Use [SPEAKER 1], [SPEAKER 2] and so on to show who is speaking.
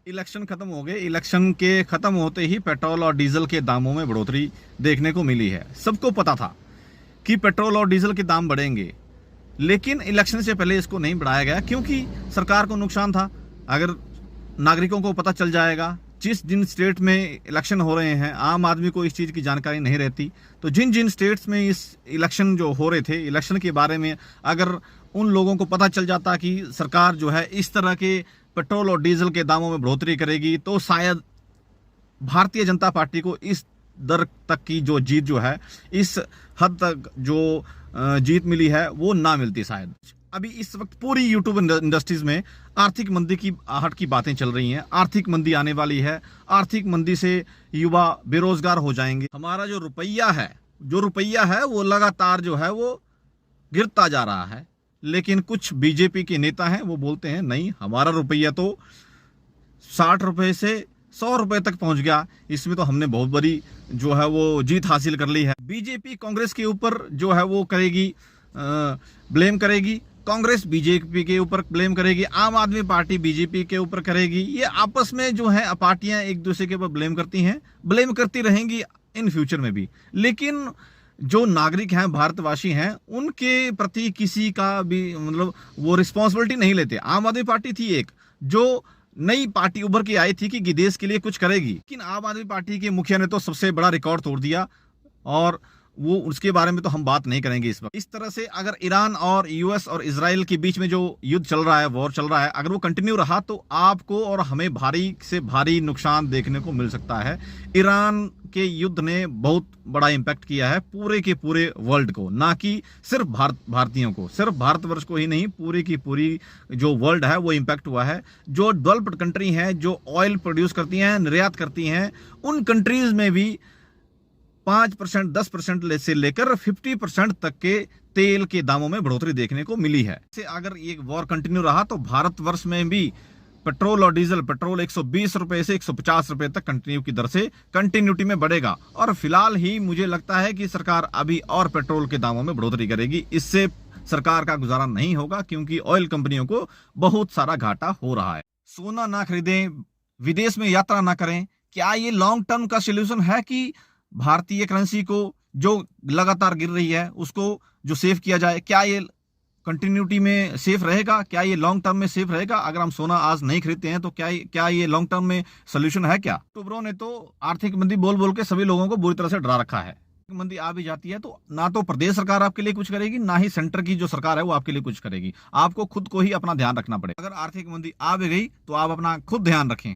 [SPEAKER 1] Election खत्म हो गए। इलेक्शन के खत्म होते ही पेट्रोल और डीजल के दामों में बढ़ोतरी देखने को मिली है। सबको पता था कि पेट्रोल और डीजल के दाम बढ़ेंगे, लेकिन इलेक्शन से पहले इसको नहीं बढ़ाया गया क्योंकि सरकार को नुकसान था। अगर नागरिकों को पता चल जाएगा, जिस जिन स्टेट में इलेक्शन हो रहे हैं आम आदमी को इस चीज़ की जानकारी नहीं रहती, तो जिन जिन स्टेट्स में इस इलेक्शन जो हो रहे थे, इलेक्शन के बारे में अगर उन लोगों को पता चल जाता कि सरकार जो है इस तरह के पेट्रोल और डीजल के दामों में बढ़ोतरी करेगी, तो शायद भारतीय जनता पार्टी को इस दर तक की जो जीत जो है, इस हद तक जो जीत मिली है वो ना मिलती शायद। अभी इस वक्त पूरी यूट्यूब इंडस्ट्रीज में आर्थिक मंदी की आहट की बातें चल रही हैं। आर्थिक मंदी आने वाली है, आर्थिक मंदी से युवा बेरोजगार हो जाएंगे। हमारा जो रुपया है वो लगातार जो है वो गिरता जा रहा है, लेकिन कुछ बीजेपी के नेता हैं वो बोलते हैं नहीं, हमारा रुपया तो 60 रुपए से 100 रुपए तक पहुंच गया, इसमें तो हमने बहुत बड़ी जो है वो जीत हासिल कर ली है। बीजेपी कांग्रेस के ऊपर जो है वो करेगी, ब्लेम करेगी, कांग्रेस बीजेपी के ऊपर ब्लेम करेगी, आम आदमी पार्टी बीजेपी के ऊपर करेगी। ये आपस में जो है पार्टियां एक दूसरे के ऊपर ब्लेम करती हैं, ब्लेम करती रहेंगी इन फ्यूचर में भी। लेकिन जो नागरिक हैं, भारतवासी हैं, उनके प्रति किसी का भी मतलब वो रिस्पॉन्सिबिलिटी नहीं लेते। आम आदमी पार्टी थी एक जो नई पार्टी उभर के आई थी कि देश के लिए कुछ करेगी, लेकिन आम आदमी पार्टी के मुखिया ने तो सबसे बड़ा रिकॉर्ड तोड़ दिया, और वो उसके बारे में तो हम बात नहीं करेंगे इस वक्त। इस तरह से अगर ईरान और यूएस और इजराइल के बीच में जो युद्ध चल रहा है, वॉर चल रहा है, अगर वो कंटिन्यू रहा तो आपको और हमें भारी से भारी नुकसान देखने को मिल सकता है। ईरान के युद्ध ने बहुत बड़ा इम्पैक्ट किया है पूरे के पूरे वर्ल्ड को, ना कि सिर्फ भारतीयों को, सिर्फ भारतवर्ष को ही नहीं, पूरी की पूरी जो वर्ल्ड है वो इम्पैक्ट हुआ है। जो डेवलप्ड कंट्री है, जो ऑयल प्रोड्यूस करती हैं, निर्यात करती हैं, उन कंट्रीज में भी 5%, 10% से लेकर 50% तक के तेल के दामों में बढ़ोतरी देखने को मिली है। अगर ये वॉर कंटिन्यू रहा तो भारतवर्ष में भी पेट्रोल और डीजल, पेट्रोल 120 रुपए से 150 रुपए तक कंटिन्यू की दर से कंटिन्यूटी में बढ़ेगा। और फिलहाल ही मुझे लगता है कि सरकार अभी और पेट्रोल के दामों में बढ़ोतरी करेगी। इससे सरकार का गुजारा नहीं होगा क्योंकि ऑयल कंपनियों को बहुत सारा घाटा हो रहा है। सोना ना खरीदें, विदेश में यात्रा ना करें, क्या ये लॉन्ग टर्म का सोल्यूशन है कि भारतीय करेंसी को जो लगातार गिर रही है उसको जो सेव किया जाए? क्या ये कंटिन्यूटी में सेफ रहेगा? क्या ये लॉन्ग टर्म में सेफ रहेगा? अगर हम सोना आज नहीं खरीदते हैं तो क्या ये लॉन्ग टर्म में सोल्यूशन है क्या? अक्टूबरों ने तो आर्थिक मंदी बोल बोल के सभी लोगों को बुरी तरह से डरा रखा है। मंदी आ भी जाती है तो ना तो प्रदेश सरकार आपके लिए कुछ करेगी, ना ही सेंटर की जो सरकार है वो आपके लिए कुछ करेगी। आपको खुद को ही अपना ध्यान रखना पड़ेगा। अगर आर्थिक मंदी आ भी गई तो आप अपना खुद ध्यान रखें।